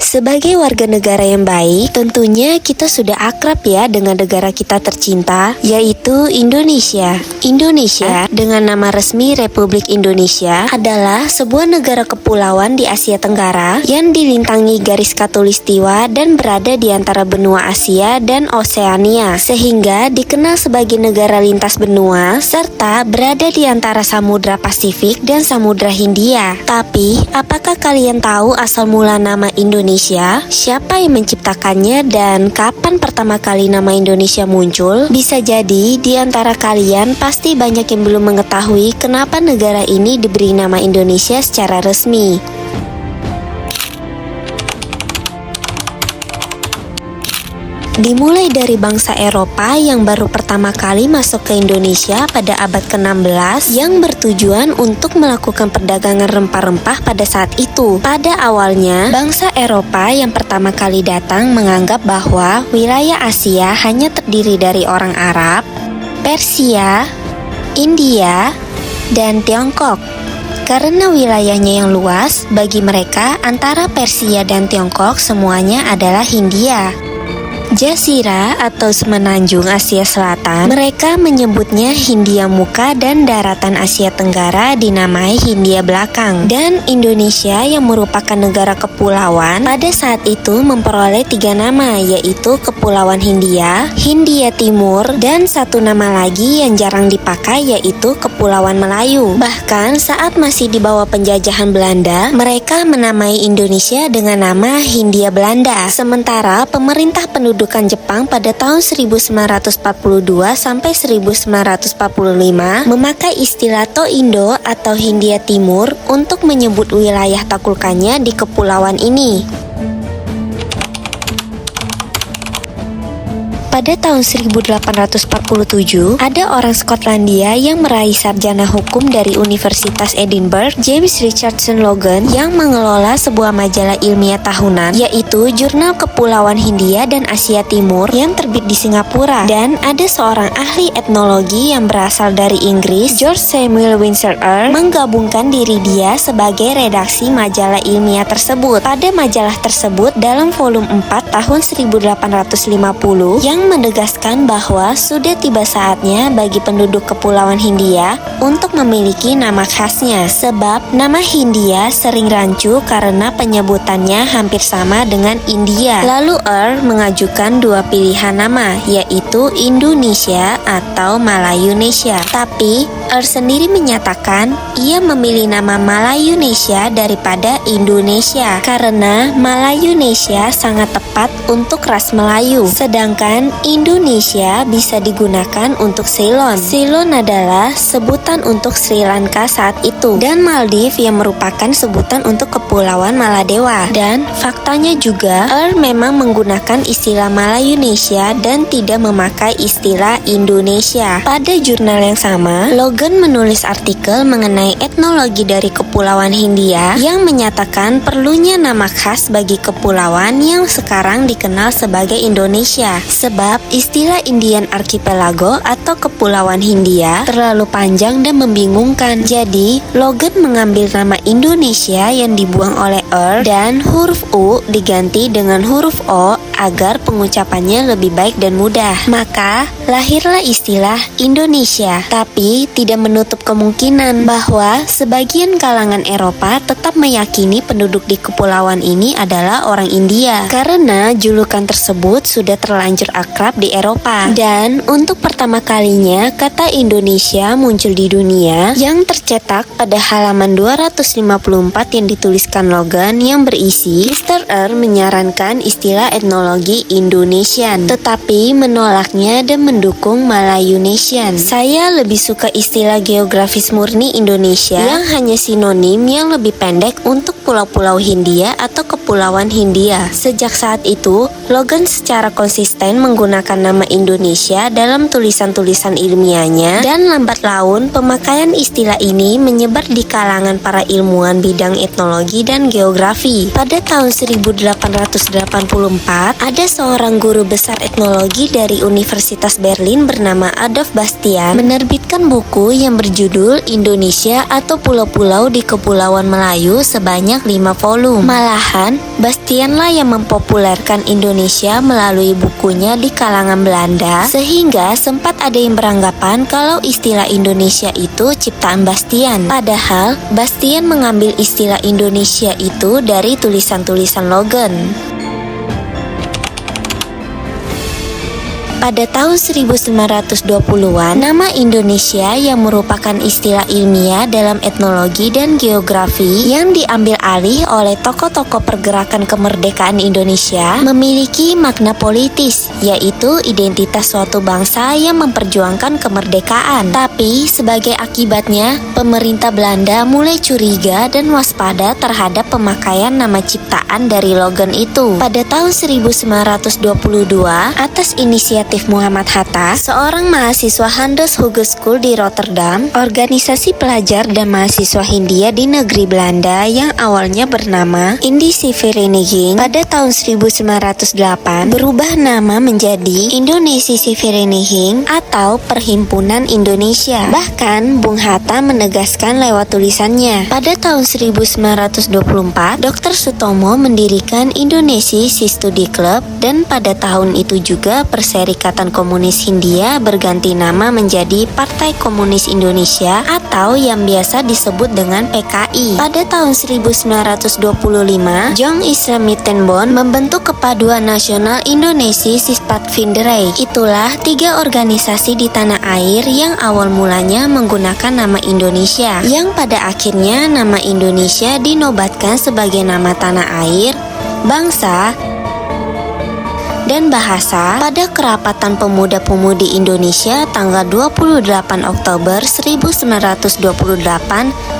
Sebagai warga negara yang baik, tentunya kita sudah akrab ya dengan negara kita tercinta, yaitu Indonesia. Indonesia dengan nama resmi Republik Indonesia adalah sebuah negara kepulauan di Asia Tenggara yang dilintangi garis khatulistiwa dan berada di antara benua Asia dan Oseania, sehingga dikenal sebagai negara lintas benua serta berada di antara Samudra Pasifik dan Samudra Hindia. Tapi, apakah kalian tahu asal mula nama Indonesia? Siapa yang menciptakannya dan kapan pertama kali nama Indonesia muncul? Bisa jadi di antara kalian pasti banyak yang belum mengetahui kenapa negara ini diberi nama Indonesia secara resmi. Dimulai dari bangsa Eropa yang baru pertama kali masuk ke Indonesia pada abad ke-16 yang bertujuan untuk melakukan perdagangan rempah-rempah pada saat itu. Pada awalnya, bangsa Eropa yang pertama kali datang menganggap bahwa wilayah Asia hanya terdiri dari orang Arab, Persia, India, dan Tiongkok. Karena wilayahnya yang luas, bagi mereka antara Persia dan Tiongkok semuanya adalah Hindia. Jazirah atau semenanjung Asia Selatan, mereka menyebutnya Hindia Muka dan daratan Asia Tenggara dinamai Hindia Belakang. Dan Indonesia yang merupakan negara kepulauan pada saat itu memperoleh 3 nama, yaitu Kepulauan Hindia, Hindia Timur, dan satu nama lagi yang jarang dipakai yaitu Kepulauan Melayu. Bahkan saat masih di bawah penjajahan Belanda, mereka menamai Indonesia dengan nama Hindia Belanda. Sementara pemerintah pendudukan Jepang pada tahun 1942 sampai 1945 memakai istilah Toindo atau Hindia Timur untuk menyebut wilayah taklukannya di kepulauan ini. Pada tahun 1847, ada orang Skotlandia yang meraih sarjana hukum dari Universitas Edinburgh, James Richardson Logan, yang mengelola sebuah majalah ilmiah tahunan, yaitu Jurnal Kepulauan Hindia dan Asia Timur yang terbit di Singapura. Dan ada seorang ahli etnologi yang berasal dari Inggris, George Samuel Winsor Earl, menggabungkan diri dia sebagai redaksi majalah ilmiah tersebut. Pada majalah tersebut dalam volume 4 tahun 1850 yang menegaskan bahwa sudah tiba saatnya bagi penduduk Kepulauan Hindia untuk memiliki nama khasnya, sebab nama Hindia sering rancu karena penyebutannya hampir sama dengan India. Lalu Earl mengajukan 2 pilihan nama, yaitu Indonesia atau Malayunesia. Tapi Earl sendiri menyatakan ia memilih nama Malayunesia daripada Indonesia karena Malayunesia sangat tepat untuk ras Melayu, sedangkan Indonesia bisa digunakan untuk Ceylon. Ceylon adalah sebutan untuk Sri Lanka saat itu, dan Maldives yang merupakan sebutan untuk Kepulauan Maladewa. Dan faktanya juga, Earl memang menggunakan istilah Malayunesia dan tidak memakai istilah Indonesia. Pada jurnal yang sama, Logan menulis artikel mengenai etnologi dari Kepulauan Hindia yang menyatakan perlunya nama khas bagi kepulauan yang sekarang dikenal sebagai Indonesia, sebab istilah Indian Archipelago atau Kepulauan Hindia terlalu panjang dan membingungkan. Jadi, Logan mengambil nama Indonesia yang dibuang oleh Earl dan huruf U diganti dengan huruf O agar pengucapannya lebih baik dan mudah. Maka, lahirlah istilah Indonesia. Tapi, tidak menutup kemungkinan bahwa sebagian kalangan Eropa tetap meyakini penduduk di kepulauan ini adalah orang India, karena julukan tersebut sudah terlanjur akrab di Eropa. Dan untuk pertama kalinya kata Indonesia muncul di dunia yang tercetak pada halaman 254 yang dituliskan Logan yang berisi, Mr. Earl menyarankan istilah etnologi Indonesian, tetapi menolaknya dan mendukung Malayunesian. Saya lebih suka istilah geografis murni Indonesia yang hanya sinonim yang lebih pendek untuk Pulau-Pulau Hindia atau Kepulauan Hindia. Sejak saat itu, Logan secara konsisten menggunakan nama Indonesia dalam tulisan-tulisan ilmiahnya, dan lambat laun pemakaian istilah ini menyebar di kalangan para ilmuwan bidang etnologi dan geografi. Pada tahun 1884, ada seorang guru besar etnologi dari Universitas Berlin bernama Adolf Bastian menerbitkan buku yang berjudul Indonesia atau Pulau-Pulau di Kepulauan Melayu sebanyak 5 volume. Malahan, Bastianlah yang mempopulerkan Indonesia melalui bukunya di kalangan Belanda, sehingga sempat ada yang beranggapan kalau istilah Indonesia itu ciptaan Bastian. Padahal, Bastian mengambil istilah Indonesia itu dari tulisan-tulisan Logan. Pada tahun 1920-an, nama Indonesia yang merupakan istilah ilmiah dalam etnologi dan geografi yang diambil alih oleh tokoh-tokoh pergerakan kemerdekaan Indonesia memiliki makna politis, yaitu identitas suatu bangsa yang memperjuangkan kemerdekaan. Tapi sebagai akibatnya, pemerintah Belanda mulai curiga dan waspada terhadap pemakaian nama ciptaan dari Logan itu. Pada tahun 1922, atas inisiatif Muhammad Hatta, seorang mahasiswa Handels Hogeschool di Rotterdam, organisasi pelajar dan mahasiswa Hindia di negeri Belanda yang awalnya bernama Indische Vereniging, pada tahun 1908 berubah nama menjadi Indonesische Vereniging atau Perhimpunan Indonesia. Bahkan Bung Hatta menegaskan lewat tulisannya, pada tahun 1924 Dr. Sutomo mendirikan Indonesische Studi Club, dan pada tahun itu juga Perserikatan Komunis Hindia berganti nama menjadi Partai Komunis Indonesia atau yang biasa disebut dengan PKI. Pada tahun 1925, Jong Islam Mittenbond membentuk Kepaduan Nasional Indonesia Sispatvindere. Itulah 3 organisasi di tanah air yang awal mulanya menggunakan nama Indonesia, yang pada akhirnya nama Indonesia dinobatkan sebagai nama tanah air, bangsa, dan bahasa pada Kerapatan Pemuda-Pemudi Indonesia tanggal 28 Oktober 1928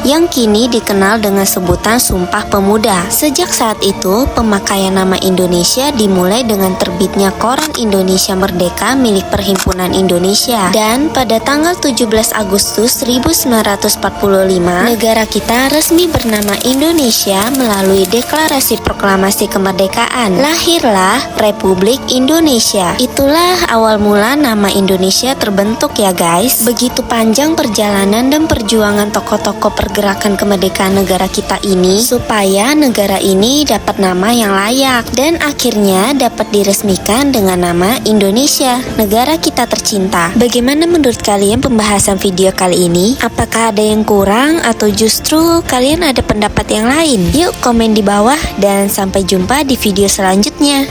yang kini dikenal dengan sebutan Sumpah Pemuda. Sejak saat itu, pemakaian nama Indonesia dimulai dengan terbitnya Koran Indonesia Merdeka milik Perhimpunan Indonesia. Dan pada tanggal 17 Agustus 1945, negara kita resmi bernama Indonesia melalui Deklarasi Proklamasi Kemerdekaan. Lahirlah Republik Indonesia. Itulah awal mula nama Indonesia terbentuk ya guys. Begitu panjang perjalanan dan perjuangan tokoh-tokoh pergerakan kemerdekaan negara kita ini supaya negara ini dapat nama yang layak dan akhirnya dapat diresmikan dengan nama Indonesia, negara kita tercinta. Bagaimana menurut kalian pembahasan video kali ini? Apakah ada yang kurang atau justru kalian ada pendapat yang lain? Yuk komen di bawah dan sampai jumpa di video selanjutnya.